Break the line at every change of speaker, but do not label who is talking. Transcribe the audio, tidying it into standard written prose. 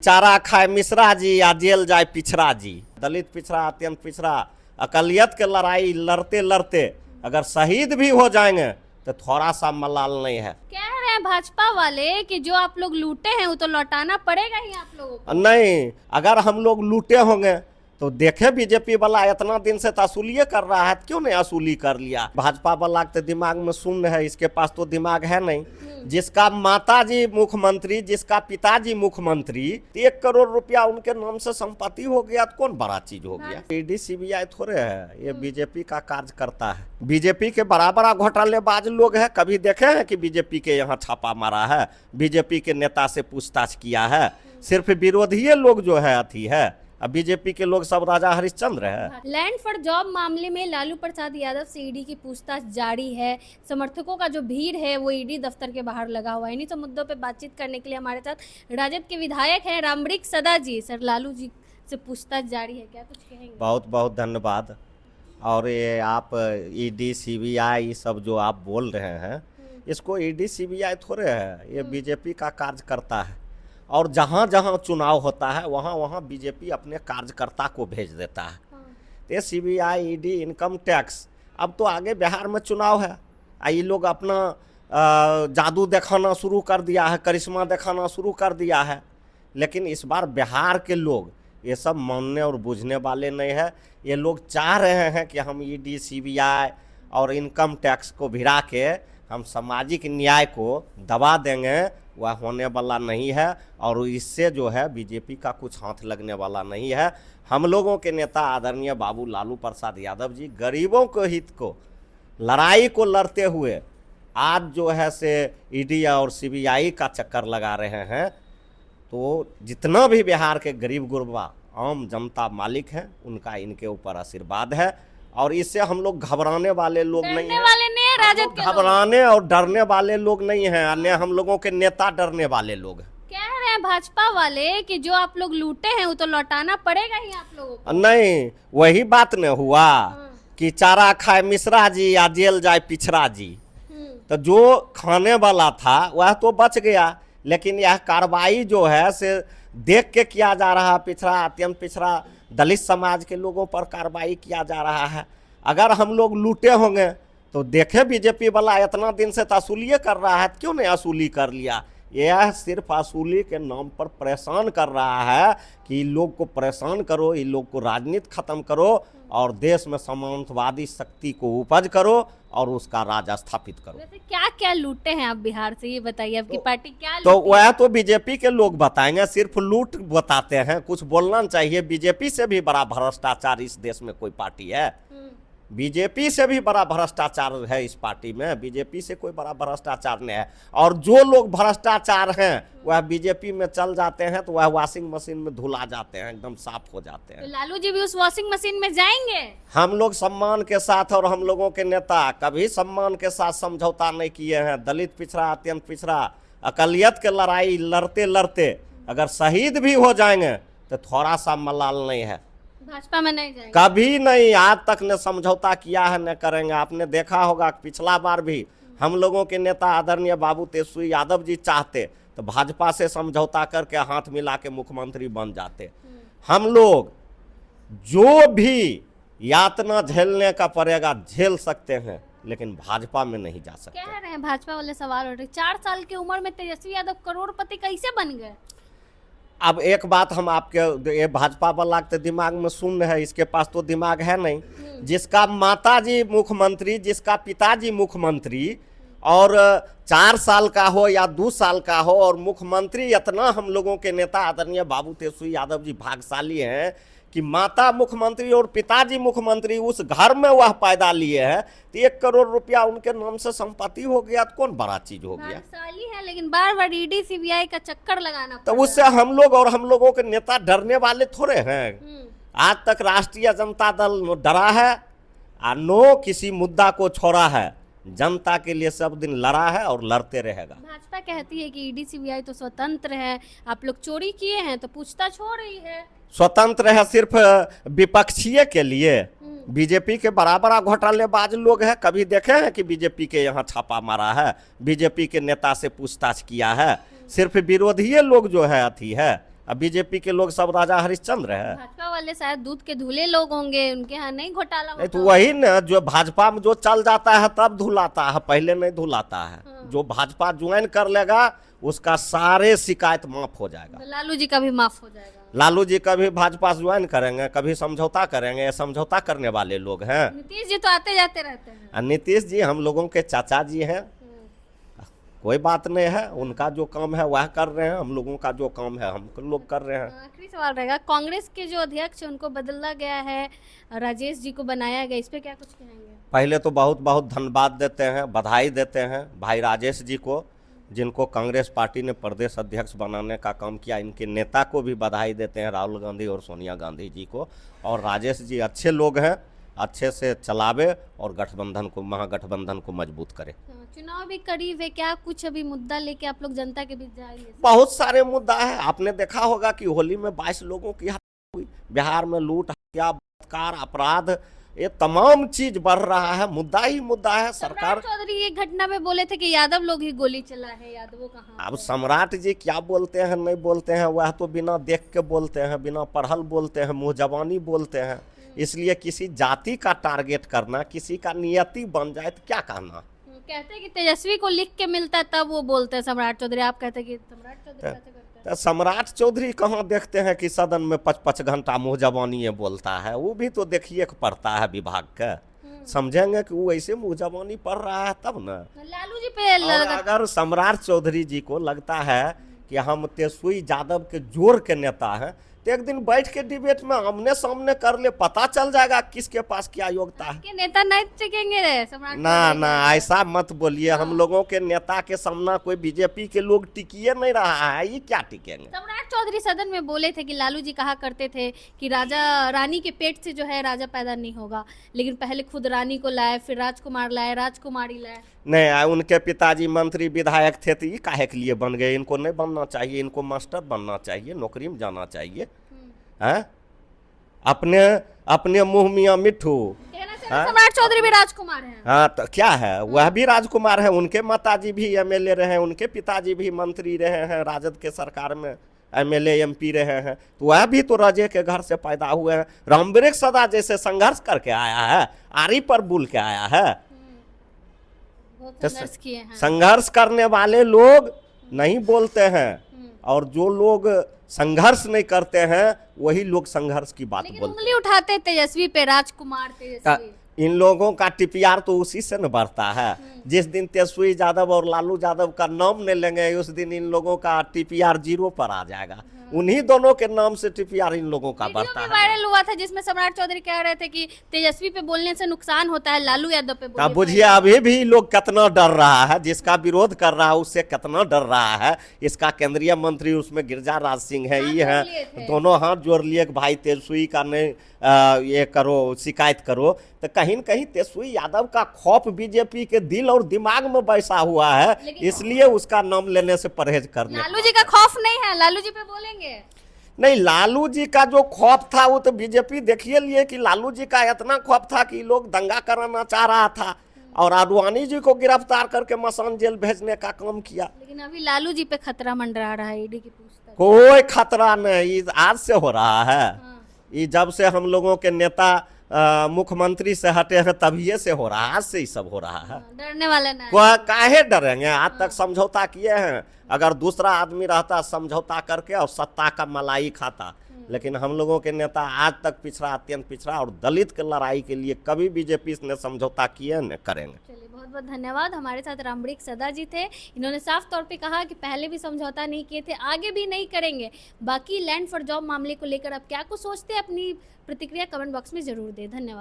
चारा खाए मिश्रा जी या जेल जाए पिछड़ा जी। दलित पिछड़ा, अत्यंत पिछड़ा, अकलियत के लड़ाई लड़ते लड़ते अगर शहीद भी हो जाएंगे तो थोड़ा सा मलाल नहीं है।
कह रहे हैं भाजपा वाले कि जो आप लोग लूटे हैं वो तो लौटाना पड़ेगा ही आप लोगों को।
नहीं, अगर हम लोग लूटे होंगे तो देखे बीजेपी वाला इतना दिन से तो असूलिये कर रहा है, क्यों नहीं असूली कर लिया। भाजपा वाला के दिमाग में शून्य है, इसके पास तो दिमाग है नहीं। जिसका माताजी मुख्यमंत्री, जिसका पिताजी मुख्यमंत्री, 1 करोड़ रुपया उनके नाम से संपत्ति हो गया तो कौन बड़ा चीज हो गया। ईडी सीबीआई थोड़े है, ये बीजेपी का कार्य करता है। बीजेपी के बड़ा बड़ा घोटालेबाज लोग हैं, कभी देखे हैं कि बीजेपी के यहाँ छापा मारा है, बीजेपी के नेता से पूछताछ किया है। सिर्फ विरोधी लोग जो है अथी है, अब बीजेपी के लोग सब राजा हरिश्चंद्र है।
लैंड फॉर जॉब मामले में लालू प्रसाद यादव से ईडी की पूछताछ जारी है। समर्थकों का जो भीड़ है वो ईडी दफ्तर के बाहर लगा हुआ है। इन्हीं सब मुद्दों पे बातचीत करने के लिए हमारे साथ राजद के विधायक हैं रामवृक्ष सदा जी। सर, लालू जी से पूछताछ जारी है, क्या कुछ कहेंगे?
बहुत बहुत धन्यवाद। और ये आप ईडी सीबीआई सब जो आप बोल रहे हैं, इसको ईडी सीबीआई थोड़े है, ये बीजेपी का कार्य करता है। और जहाँ जहाँ चुनाव होता है वहाँ वहाँ बीजेपी अपने कार्यकर्ता को भेज देता है। ये सीबीआई, ईडी, इनकम टैक्स, अब तो आगे बिहार में चुनाव है, ये लोग अपना जादू दिखाना शुरू कर दिया है, करिश्मा दिखाना शुरू कर दिया है। लेकिन इस बार बिहार के लोग ये सब मानने और बुझने वाले नहीं है। ये लोग चाह रहे हैं कि हम ईडी, सीबीआई और इनकम टैक्स को भिड़ा के हम सामाजिक न्याय को दबा देंगे, वह होने वाला नहीं है। और इससे जो है बीजेपी का कुछ हाथ लगने वाला नहीं है। हम लोगों के नेता आदरणीय बाबू लालू प्रसाद यादव जी गरीबों के हित को, लड़ाई को लड़ते हुए आज जो है से ईडी और सीबीआई का चक्कर लगा रहे हैं। तो जितना भी बिहार के गरीब गुरबा आम जनता मालिक हैं, उनका इनके ऊपर आशीर्वाद है। और इससे हम लोग घबराने वाले लोग नहीं हैं।
राजद के
घबराने और डरने वाले लोग नहीं हैं, अन्य हम लोगों के नेता डरने वाले लोग हैं।
कह रहे हैं भाजपा वाले कि जो आप लोग लूटे हैं वो तो लौटाना पड़ेगा ही आप लोगों को।
नहीं, वही बात न हुआ कि चारा खाए मिश्रा जी या जेल जाए पिछड़ा जी। तो जो खाने वाला था वह तो बच गया, लेकिन यह कार्रवाई जो है से देख के किया जा रहा है। पिछड़ा, अत्यंत पिछड़ा दलित समाज के लोगों पर कार्रवाई किया जा रहा है। अगर हम लोग लूटे होंगे तो देखे बीजेपी वाला इतना दिन से तो असूलिये कर रहा है, क्यों नहीं असूली कर लिया। यह सिर्फ असूली के नाम पर परेशान कर रहा है कि लोग को परेशान करो, इन लोग को राजनीति खत्म करो और देश में सामंतवादी शक्ति को उपज करो और उसका राज स्थापित करो।
वैसे क्या क्या लूटे हैं आप बिहार से, ये बताइए आपकी पार्टी क्या
तो
लूटी?
वह तो बीजेपी के लोग बताएंगे, सिर्फ लूट बताते हैं। कुछ बोलना चाहिए। बीजेपी से भी बड़ा भ्रष्टाचार इस देश में कोई पार्टी है? बीजेपी से भी बड़ा भ्रष्टाचार है इस पार्टी में, बीजेपी से कोई बड़ा भ्रष्टाचार नहीं है। और जो लोग भ्रष्टाचार हैं वह बीजेपी में चल जाते हैं तो वह वॉशिंग मशीन में धुला जाते हैं, एकदम साफ हो जाते हैं।
तो लालू जी भी उस वॉशिंग मशीन में जाएंगे?
हम लोग सम्मान के साथ, और हम लोगों के नेता कभी सम्मान के साथ समझौता नहीं किए हैं। दलित पिछड़ा, अत्यंत पिछड़ा, अकलियत के लड़ाई लड़ते लड़ते अगर शहीद भी हो जाएंगे तो थोड़ा सा मलाल नहीं है।
भाजपा में नहीं जाएंगे?
कभी नहीं, आज तक न समझौता किया है न करेंगे। आपने देखा होगा पिछला बार भी हम लोगों के नेता आदरणीय बाबू तेजस्वी यादव जी चाहते तो भाजपा से समझौता करके हाथ मिला के मुख्यमंत्री बन जाते। हम लोग जो भी यातना झेलने का पड़ेगा झेल सकते हैं, लेकिन भाजपा में नहीं जा सकते।
कह रहे हैं भाजपा वाले सवाल उठ रहे, 4 साल की उम्र में तेजस्वी यादव करोड़पति कैसे बन गए?
अब एक बात हम आपके, ये भाजपा वाला के दिमाग में शून्य है, इसके पास तो दिमाग है नहीं। जिसका माताजी मुख्यमंत्री, जिसका पिताजी मुख्यमंत्री, और 4 साल का हो या 2 साल का हो, और मुख्यमंत्री इतना हम लोगों के नेता आदरणीय बाबू तेजस्वी यादव जी भाग्यशाली हैं कि माता मुख्यमंत्री और पिताजी मुख्यमंत्री उस घर में वह पैदा लिए हैं तो 1 करोड़ रुपया उनके नाम से संपत्ति हो गया तो कौन बड़ा चीज हो गया।
भाग्यशाली है, लेकिन बार बार ईडी सीबीआई का चक्कर लगाना
तो
पड़
उससे हम लोग और हम लोगों के नेता डरने वाले थोड़े हैं। आज तक राष्ट्रीय जनता दल डरा है और नो किसी मुद्दा को छोड़ा है। जनता के लिए सब दिन लड़ा है और लड़ते रहेगा।
भाजपा कहती है कि ईडी सीबीआई तो स्वतंत्र है, आप लोग चोरी किए हैं तो पूछताछ हो रही है।
स्वतंत्र है सिर्फ विपक्षीय के लिए। बीजेपी के बड़ा बड़ा घोटालेबाज लोग हैं, कभी देखे हैं कि बीजेपी के यहाँ छापा मारा है, बीजेपी के नेता से पूछताछ किया है। सिर्फ विरोधी लोग जो है अथी है, अब बीजेपी के लोग सब राजा हरिश्चंद्र है।
भाजपा वाले शायद दूध के धुले लोग होंगे, उनके यहाँ नहीं घोटाला
नहीं तो
होता
वही ना, जो भाजपा में जो चल जाता है तब धुलाता है, पहले नहीं धुलाता है। जो भाजपा ज्वाइन कर लेगा उसका सारे शिकायत माफ हो जाएगा।
तो लालू जी का भी माफ हो जाएगा।
लालू जी कभी भाजपा ज्वाइन करेंगे, कभी समझौता करेंगे, ये समझौता करने वाले लोग हैं।
नीतीश जी तो आते जाते रहते हैं।
और नीतीश जी हम लोगों के चाचा जी हैं, कोई बात नहीं है, उनका जो काम है वह कर रहे हैं, हम लोगों का जो काम है हम लोग कर रहे हैं।
आखिरी सवाल रहेगा, कांग्रेस के जो अध्यक्ष हैं उनको बदला गया है, राजेश जी को बनाया गया, इस पे क्या कुछ कहेंगे?
पहले तो बहुत बहुत धन्यवाद देते हैं, बधाई देते हैं भाई राजेश जी को, जिनको कांग्रेस पार्टी ने प्रदेश अध्यक्ष बनाने का काम किया। इनके नेता को भी बधाई देते हैं, राहुल गांधी और सोनिया गांधी जी को। और राजेश जी अच्छे लोग हैं, अच्छे से चलावे और गठबंधन को, महागठबंधन को मजबूत करे।
चुनाव भी करीब है, क्या कुछ अभी मुद्दा लेके आप लोग जनता के बीच जाएंगे?
बहुत सारे मुद्दा है। आपने देखा होगा कि होली में 22 लोगों की हत्या हुई, बिहार में लूट, हत्या, बलात्कार, अपराध, ये तमाम चीज बढ़ रहा है। मुद्दा ही मुद्दा है। सरकार
चौधरी एक घटना में बोले थे कि यादव लोग ही गोली चला है, यादवों कहाँ?
अब सम्राट जी क्या बोलते हैं नहीं बोलते हैं, वह तो बिना देख के बोलते हैं, बिना पढ़ल बोलते हैं, मुँह जबानी बोलते हैं। इसलिए किसी जाति का टारगेट करना, किसी का नियति बन जाए तो क्या कहना।
कहते हैं कि तेजस्वी को लिख के मिलता है तब वो बोलते हैं सम्राट चौधरी, आप कहते हैं कि सम्राट चौधरी कैसे करते हैं?
तो सम्राट चौधरी कहाँ देखते हैं कि सदन में 5-5 घंटा मुँह जबानी ये बोलता है। वो भी तो देखिए पड़ता है विभाग का, समझेंगे कि वो ऐसे मुँह जबानी पढ़ रहा है तब ना।
लालू जी पे
अगर सम्राट चौधरी जी को लगता है कि हम तेजस्वी यादव के जोर के नेता हैं, तो एक दिन बैठ के डिबेट में आमने सामने कर ले, पता चल जाएगा किसके पास क्या योग्यता है।
के नेता नहीं टिकेंगे सम्राट
ना ना, ऐसा मत बोलिए। हम लोगों के नेता के सामना कोई बीजेपी के लोग टिकिए नहीं रहा है, ये क्या टिकेंगे।
सम्राट चौधरी सदन में बोले थे कि लालू जी कहा करते थे कि राजा रानी के पेट से जो है राजा पैदा नहीं होगा, लेकिन पहले खुद रानी को लाए, फिर राजकुमार लाए, राजकुमारी लाए। नहीं,
उनके पिताजी मंत्री विधायक थे तो ये काहे के लिए बन गए? इनको नहीं बनना चाहिए, इनको मास्टर बनना चाहिए, नौकरी में जाना चाहिए। हैं? अपने अपने मुंह मियाँ मिट्ठू।
सम्राट चौधरी भी राजकुमार हैं।
हाँ तो क्या है, वह भी राजकुमार है। उनके माताजी भी एमएलए रहे हैं, उनके पिताजी भी मंत्री रहे हैं, राजद के सरकार में एमएलए एमपी रहे हैं, तो वह भी तो राजे के घर से पैदा हुए हैं। रामवृक्ष सदा जैसे संघर्ष करके आया है, आरी पर बुल के आया है।
संघर्ष किए हैं।
संघर्ष करने वाले लोग नहीं बोलते हैं, और जो लोग संघर्ष नहीं करते हैं वही लोग संघर्ष की बात बोलते हैं।
उंगली उठाते तेजस्वी पे, राजकुमार तेजस्वी।
इन लोगों का टीपीआर तो उसी से न बढ़ता है। जिस दिन तेजस्वी यादव और लालू यादव का नाम नहीं लेंगे उस दिन इन लोगों का टीपीआर 0 पर आ जाएगा। उन्हीं दोनों के नाम से टीपीआर इन लोगों का बढ़ता है।
वायरल हुआ था जिसमें सम्राट चौधरी कह रहे थे कि तेजस्वी पे बोलने से नुकसान होता है, लालू यादव पे बोलने।
अब बुझिए अभी भी लोग कितना डर रहा है, जिसका विरोध कर रहा है उससे कितना डर रहा है। इसका केंद्रीय मंत्री उसमें गिरिराज सिंह है, ये है, दोनों हाथ जोड़ लिए कि भाई तेजस्वी का नहीं ये करो, शिकायत करो। तो कहीं न कहीं तेजस्वी यादव का खौफ बीजेपी के दिल और दिमाग में बैसा हुआ है, इसलिए उसका नाम लेने से परहेज करने।
लालू जी का खौफ नहीं है, लालू जी पे बोलेंगे
नहीं। लालू जी का जो खौफ था वो तो बीजेपी देखिए लिए कि लालू जी का इतना खौफ था कि लोग दंगा कराना चाह रहा था और आडवाणी जी को गिरफ्तार करके मसान जेल भेजने का काम किया।
लेकिन अभी लालू जी पे खतरा मंडरा रहा है, ईडी की पूछताछ।
कोई खतरा नहीं, आज से हो रहा है। ये जब से हम लोगों के नेता मुख्यमंत्री से हटे हैं तभी से हो रहा है, आज से ही सब हो रहा है।
डरने वाले ना,
काहे डरेंगे? आज तक समझौता किए हैं। अगर दूसरा आदमी रहता समझौता करके और सत्ता का मलाई खाता, लेकिन हम लोगों के नेता आज तक पिछड़ा, अत्यंत पिछड़ा, और दलित के लड़ाई के लिए कभी बीजेपी ने समझौता किए न करेंगे।
चलिए, बहुत बहुत धन्यवाद। हमारे साथ रामवृक्ष सदा जी थे। इन्होंने साफ तौर पे कहा कि पहले भी समझौता नहीं किए थे, आगे भी नहीं करेंगे। बाकी लैंड फॉर जॉब मामले को लेकर आप क्या कुछ सोचते हैं, अपनी प्रतिक्रिया कमेंट बॉक्स में जरूर दें। धन्यवाद।